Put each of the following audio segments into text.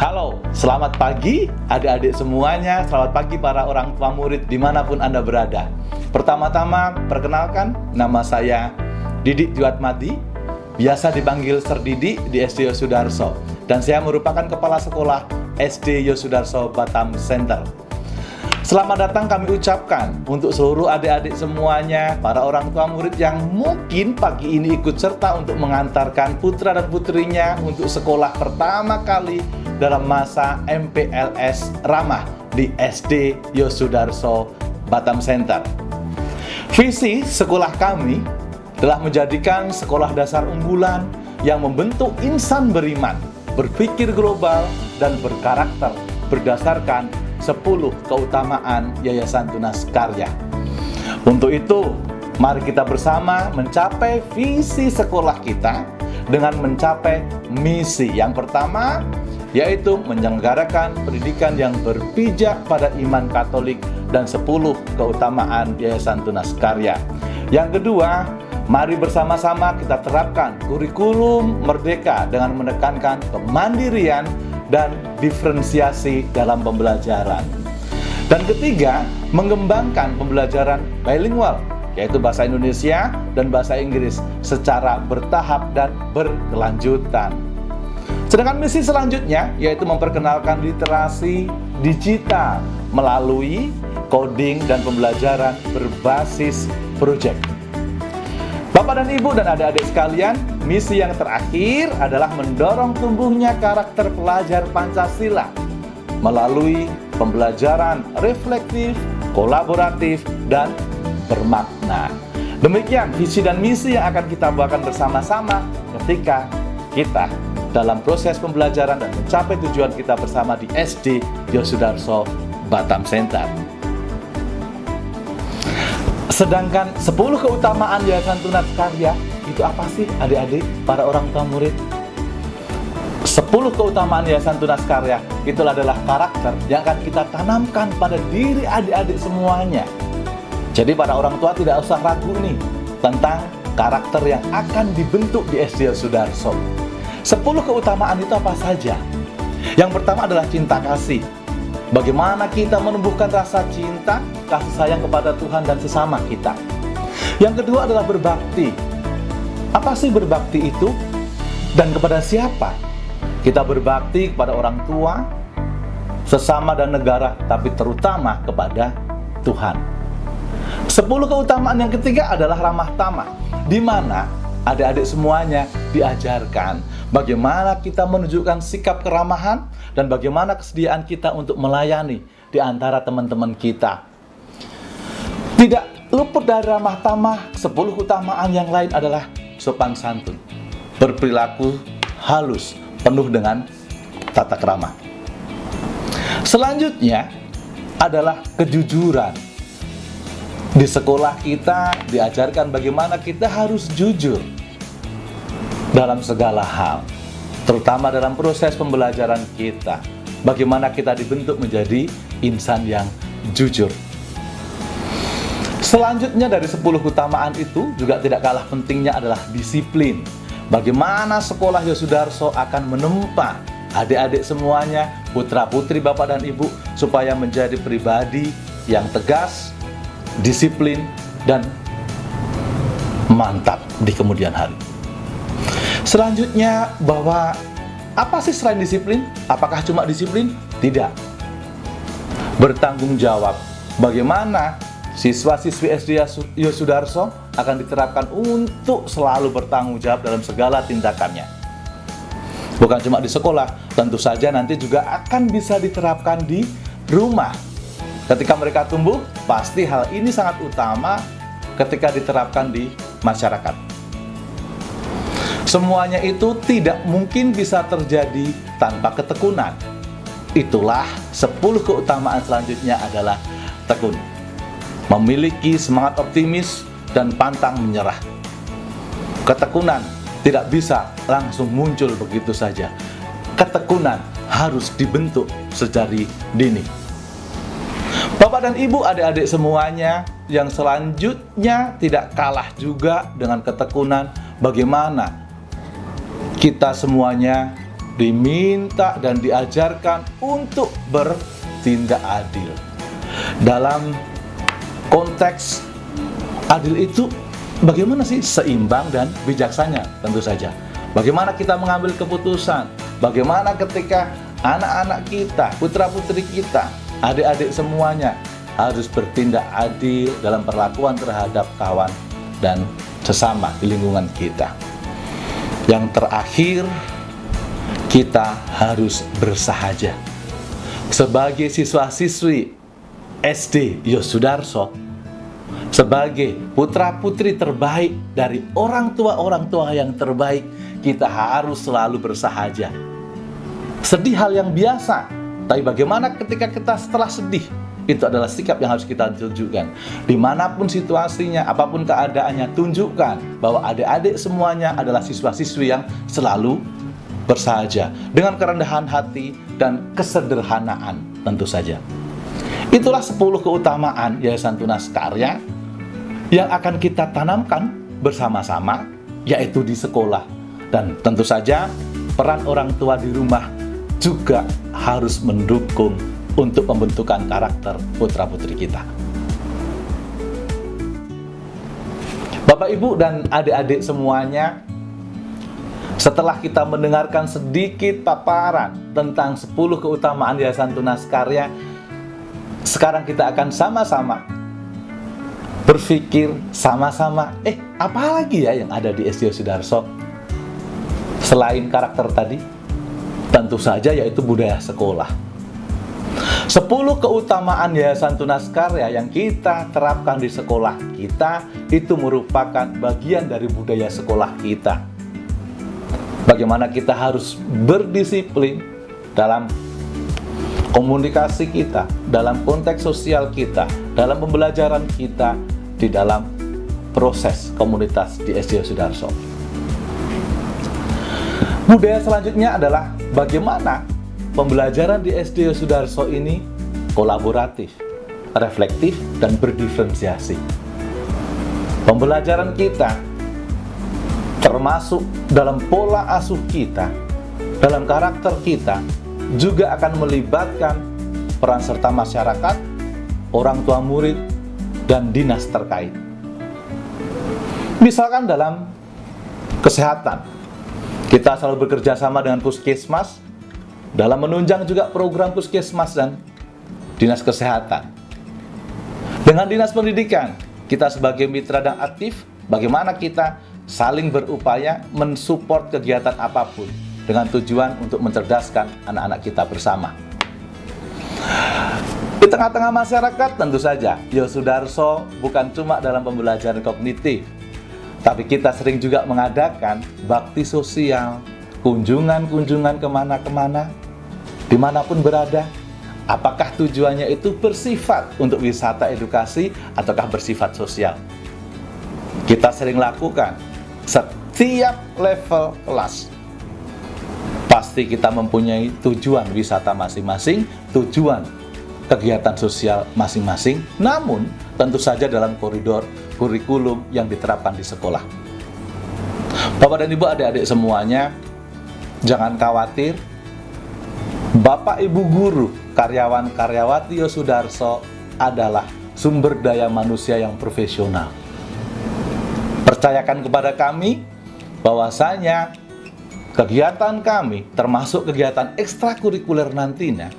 Halo, selamat pagi adik-adik semuanya. Selamat pagi para orang tua murid dimanapun Anda berada. Pertama-tama, perkenalkan, nama saya Didik Juatmadi, biasa dipanggil Ser Didik di SD Yosudarso. Dan saya merupakan kepala sekolah SD Yosudarso Batam Center. Selamat datang kami ucapkan untuk seluruh adik-adik semuanya, para orang tua murid yang mungkin pagi ini ikut serta untuk mengantarkan putra dan putrinya untuk sekolah pertama kali dalam masa MPLS Ramah di SD Yosudarso Batam Center. Visi sekolah kami telah menjadikan sekolah dasar unggulan yang membentuk insan beriman, berpikir global, dan berkarakter berdasarkan 10 keutamaan Yayasan Tunas Karya. Untuk itu, mari kita bersama mencapai visi sekolah kita dengan mencapai misi. Yang pertama, yaitu menyelenggarakan pendidikan yang berpijak pada iman Katolik dan 10 keutamaan Yayasan Tunas Karya. Yang kedua, mari bersama-sama kita terapkan kurikulum merdeka dengan menekankan kemandirian dan diferensiasi dalam pembelajaran. Dan ketiga, mengembangkan pembelajaran bilingual, yaitu bahasa Indonesia dan bahasa Inggris secara bertahap dan berkelanjutan. Sedangkan misi selanjutnya yaitu memperkenalkan literasi digital melalui coding dan pembelajaran berbasis proyek. Bapak dan Ibu dan adik-adik sekalian, misi yang terakhir adalah mendorong tumbuhnya karakter pelajar Pancasila melalui pembelajaran reflektif, kolaboratif, dan bermakna. Demikian visi dan misi yang akan kita bawakan bersama-sama ketika kita dalam proses pembelajaran dan mencapai tujuan kita bersama di SD Yosudarso Batam Center. Sedangkan 10 keutamaan Yayasan Tunas Karya itu apa sih adik-adik, para orang tua murid? 10 keutamaan Yayasan Tunas Karya itu adalah karakter yang akan kita tanamkan pada diri adik-adik semuanya. Jadi para orang tua tidak usah ragu nih tentang karakter yang akan dibentuk di SD Yosudarso. 10 keutamaan itu apa saja? Yang pertama adalah cinta kasih. Bagaimana kita menumbuhkan rasa cinta, kasih sayang kepada Tuhan dan sesama kita. Yang kedua adalah berbakti. Apa sih berbakti itu? Dan kepada siapa? Kita berbakti kepada orang tua, sesama dan negara, tapi terutama kepada Tuhan. 10 keutamaan yang ketiga adalah ramah tamah, di mana adik-adik semuanya diajarkan bagaimana kita menunjukkan sikap keramahan dan bagaimana kesediaan kita untuk melayani di antara teman-teman kita. Tidak luput dari ramah tamah, 10 keutamaan yang lain adalah sopan santun, berperilaku halus, penuh dengan tata krama. Selanjutnya adalah kejujuran. Di sekolah kita diajarkan bagaimana kita harus jujur dalam segala hal, terutama dalam proses pembelajaran kita. Bagaimana kita dibentuk menjadi insan yang jujur. Selanjutnya dari 10 keutamaan itu juga tidak kalah pentingnya adalah disiplin. Bagaimana sekolah Yosudarso akan menempa adik-adik semuanya, putra-putri Bapak dan Ibu, supaya menjadi pribadi yang tegas, disiplin, dan mantap di kemudian hari. Selanjutnya, bahwa apa sih selain disiplin? Apakah cuma disiplin? Tidak. Bertanggung jawab. Bagaimana siswa-siswi SD Yosudarso akan diterapkan untuk selalu bertanggung jawab dalam segala tindakannya. Bukan cuma di sekolah, tentu saja nanti juga akan bisa diterapkan di rumah. Ketika mereka tumbuh, pasti hal ini sangat utama ketika diterapkan di masyarakat. Semuanya itu tidak mungkin bisa terjadi tanpa ketekunan. Itulah 10 keutamaan selanjutnya adalah tekun. Memiliki semangat optimis dan pantang menyerah. Ketekunan tidak bisa langsung muncul begitu saja. Ketekunan harus dibentuk sejari dini. Bapak dan Ibu, adik-adik semuanya, yang selanjutnya tidak kalah juga dengan ketekunan, bagaimana kita semuanya diminta dan diajarkan untuk bertindak adil. Dalam konteks adil itu bagaimana sih? Seimbang dan bijaksana tentu saja. Bagaimana kita mengambil keputusan? Bagaimana ketika anak-anak kita, putra-putri kita, adik-adik semuanya harus bertindak adil dalam perlakuan terhadap kawan dan sesama di lingkungan kita. Yang terakhir, kita harus bersahaja. Sebagai siswa-siswi SD Yosudarso, sebagai putra-putri terbaik dari orang tua yang terbaik, kita harus selalu bersahaja. Sedih hal yang biasa, tapi bagaimana ketika kita setelah sedih? Itu adalah sikap yang harus kita tunjukkan. Dimanapun situasinya, apapun keadaannya, tunjukkan bahwa adik-adik semuanya adalah siswa-siswi yang selalu bersahaja, dengan kerendahan hati dan kesederhanaan tentu saja. Itulah 10 keutamaan Yayasan Tunas Karya yang akan kita tanamkan bersama-sama, yaitu di sekolah. Dan tentu saja peran orang tua di rumah juga harus mendukung untuk pembentukan karakter putra-putri kita. Bapak, Ibu, dan adik-adik semuanya, setelah kita mendengarkan sedikit paparan tentang 10 keutamaan Yayasan Tunas Karya, sekarang kita akan sama-sama berpikir sama-sama, apa lagi ya yang ada di SD Yosudarso selain karakter tadi? Tentu saja yaitu budaya sekolah. 10 keutamaan Yayasan Tunas Karya yang kita terapkan di sekolah kita itu merupakan bagian dari budaya sekolah kita. Bagaimana kita harus berdisiplin dalam komunikasi kita, dalam konteks sosial kita, dalam pembelajaran kita, di dalam proses komunitas di SD Yosudarso. Budaya selanjutnya adalah bagaimana pembelajaran di SD Yosudarso ini kolaboratif, reflektif, dan berdiferensiasi. Pembelajaran kita termasuk dalam pola asuh kita, dalam karakter kita, juga akan melibatkan peran serta masyarakat, orang tua murid, dan dinas terkait. Misalkan dalam kesehatan, kita selalu bekerja sama dengan puskesmas dalam menunjang juga program puskesmas dan dinas kesehatan. Dengan dinas pendidikan, kita sebagai mitra dan aktif, bagaimana kita saling berupaya mensupport kegiatan apapun dengan tujuan untuk mencerdaskan anak-anak kita bersama. Di tengah-tengah masyarakat tentu saja, Yosudarso bukan cuma dalam pembelajaran kognitif, tapi kita sering juga mengadakan bakti sosial, kunjungan-kunjungan kemana-kemana, dimanapun berada. Apakah tujuannya itu bersifat untuk wisata edukasi ataukah bersifat sosial? Kita sering lakukan setiap level kelas. Pasti kita mempunyai tujuan wisata masing-masing, tujuan kegiatan sosial masing-masing, namun tentu saja dalam koridor kurikulum yang diterapkan di sekolah. Bapak dan Ibu, adik-adik semuanya, jangan khawatir. Bapak, Ibu guru, karyawan-karyawati Yosudarso adalah sumber daya manusia yang profesional. Percayakan kepada kami bahwasanya kegiatan kami, termasuk kegiatan ekstrakurikuler nantinya,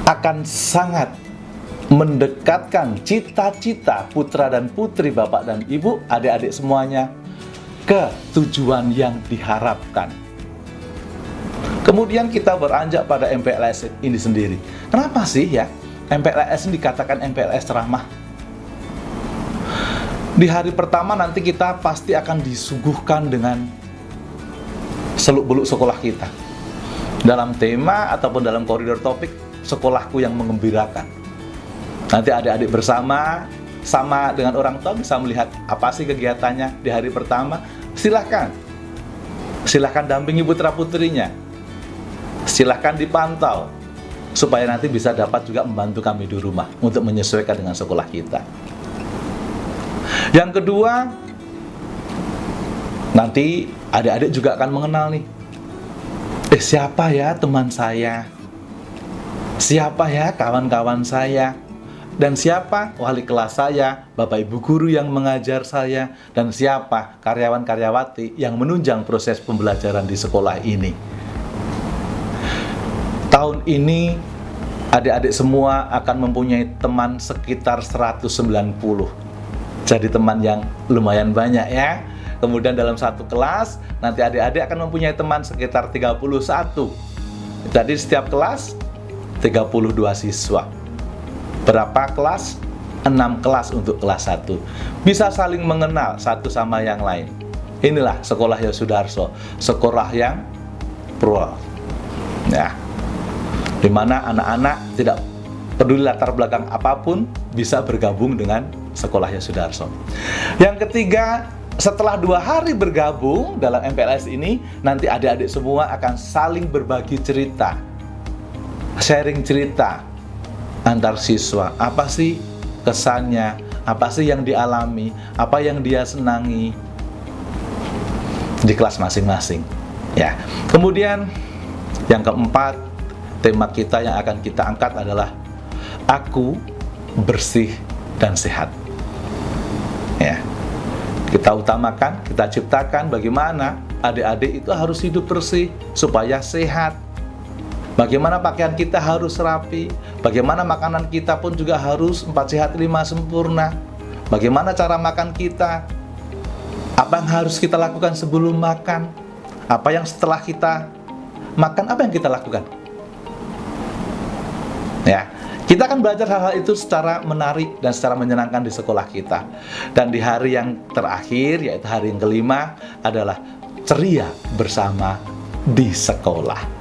akan sangat mendekatkan cita-cita putra dan putri Bapak dan Ibu, adik-adik semuanya, ke tujuan yang diharapkan. Kemudian kita beranjak pada MPLS ini sendiri. Kenapa sih ya MPLS ini dikatakan MPLS ramah? Di hari pertama nanti kita pasti akan disuguhkan dengan seluk-beluk sekolah kita dalam tema ataupun dalam koridor topik sekolahku yang mengembirakan. Nanti adik-adik bersama sama dengan orang tua bisa melihat apa sih kegiatannya di hari pertama. Silahkan dampingi putra-putrinya, silahkan dipantau supaya nanti bisa dapat juga membantu kami di rumah untuk menyesuaikan dengan sekolah kita. Yang kedua, nanti adik-adik juga akan mengenal nih Siapa ya teman saya? Siapa ya kawan-kawan saya? Dan siapa wali kelas saya, Bapak Ibu guru yang mengajar saya, dan siapa karyawan-karyawati yang menunjang proses pembelajaran di sekolah ini. Tahun ini adik-adik semua akan mempunyai teman sekitar 190. Jadi teman yang lumayan banyak ya. Kemudian dalam satu kelas nanti adik-adik akan mempunyai teman sekitar 31. Jadi setiap kelas 32 siswa. Berapa kelas? 6 kelas untuk kelas 1. Bisa saling mengenal satu sama yang lain. Inilah sekolah Yosudarso, sekolah yang pro. Ya. Di mana anak-anak tidak peduli latar belakang apapun bisa bergabung dengan sekolah Yosudarso. Yang ketiga, setelah 2 hari bergabung dalam MPLS ini, nanti adik-adik semua akan saling berbagi cerita, sharing cerita antar siswa. Apa sih kesannya, apa sih yang dialami, apa yang dia senangi di kelas masing-masing. Ya. Kemudian yang keempat, tema kita yang akan kita angkat adalah aku bersih dan sehat. Ya. Kita utamakan, kita ciptakan bagaimana adik-adik itu harus hidup bersih supaya sehat. Bagaimana pakaian kita harus rapi, bagaimana makanan kita pun juga harus 4 sehat 5 sempurna. Bagaimana cara makan kita, apa yang harus kita lakukan sebelum makan, apa yang setelah kita makan, apa yang kita lakukan. Ya, kita akan belajar hal-hal itu secara menarik dan secara menyenangkan di sekolah kita. Dan di hari yang terakhir, yaitu hari yang kelima, adalah ceria bersama di sekolah.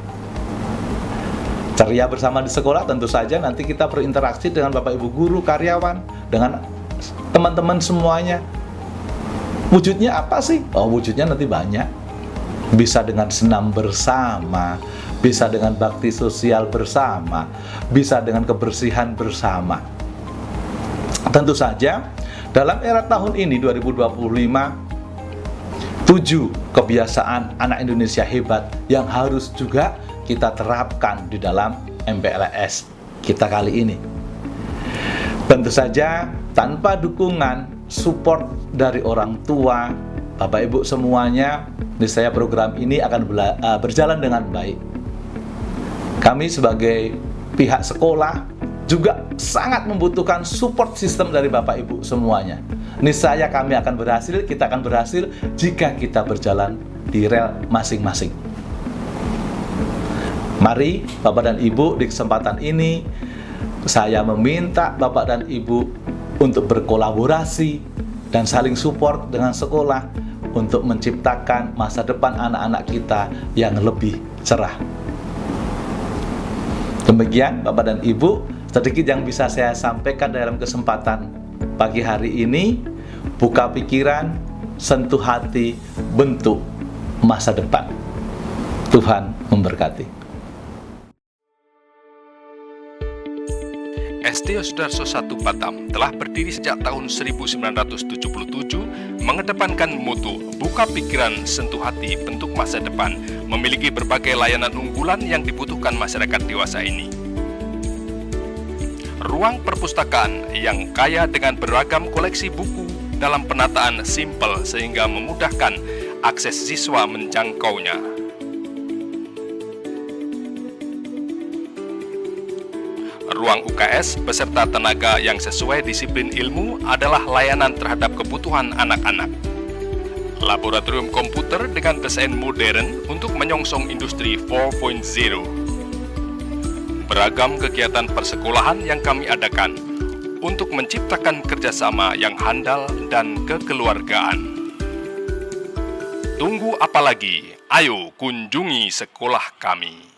Ceria bersama di sekolah tentu saja nanti kita berinteraksi dengan Bapak Ibu guru, karyawan, dengan teman-teman semuanya. Wujudnya apa sih? Oh, wujudnya nanti banyak. Bisa dengan senam bersama, bisa dengan bakti sosial bersama, bisa dengan kebersihan bersama. Tentu saja dalam era tahun ini 2025, 7 kebiasaan anak Indonesia hebat yang harus juga kita terapkan di dalam MPLS kita kali ini. Tentu saja tanpa dukungan, support dari orang tua, Bapak Ibu semuanya, niscaya program ini akan berjalan dengan baik. Kami sebagai pihak sekolah juga sangat membutuhkan support sistem dari Bapak Ibu semuanya. Niscaya kami akan berhasil, kita akan berhasil jika kita berjalan di rel masing-masing. Mari Bapak dan Ibu, di kesempatan ini saya meminta Bapak dan Ibu untuk berkolaborasi dan saling support dengan sekolah untuk menciptakan masa depan anak-anak kita yang lebih cerah. Demikian Bapak dan Ibu, sedikit yang bisa saya sampaikan dalam kesempatan pagi hari ini. Buka pikiran, sentuh hati, bentuk masa depan. Tuhan memberkati. SD Yosudarso 1 Batam telah berdiri sejak tahun 1977, mengedepankan mutu buka pikiran, sentuh hati, bentuk masa depan, memiliki berbagai layanan unggulan yang dibutuhkan masyarakat dewasa ini. Ruang perpustakaan yang kaya dengan beragam koleksi buku dalam penataan simpel sehingga memudahkan akses siswa menjangkaunya. Ruang UKS beserta tenaga yang sesuai disiplin ilmu adalah layanan terhadap kebutuhan anak-anak. Laboratorium komputer dengan desain modern untuk menyongsong industri 4.0. Beragam kegiatan persekolahan yang kami adakan untuk menciptakan kerjasama yang handal dan kekeluargaan. Tunggu apa lagi? Ayo kunjungi sekolah kami.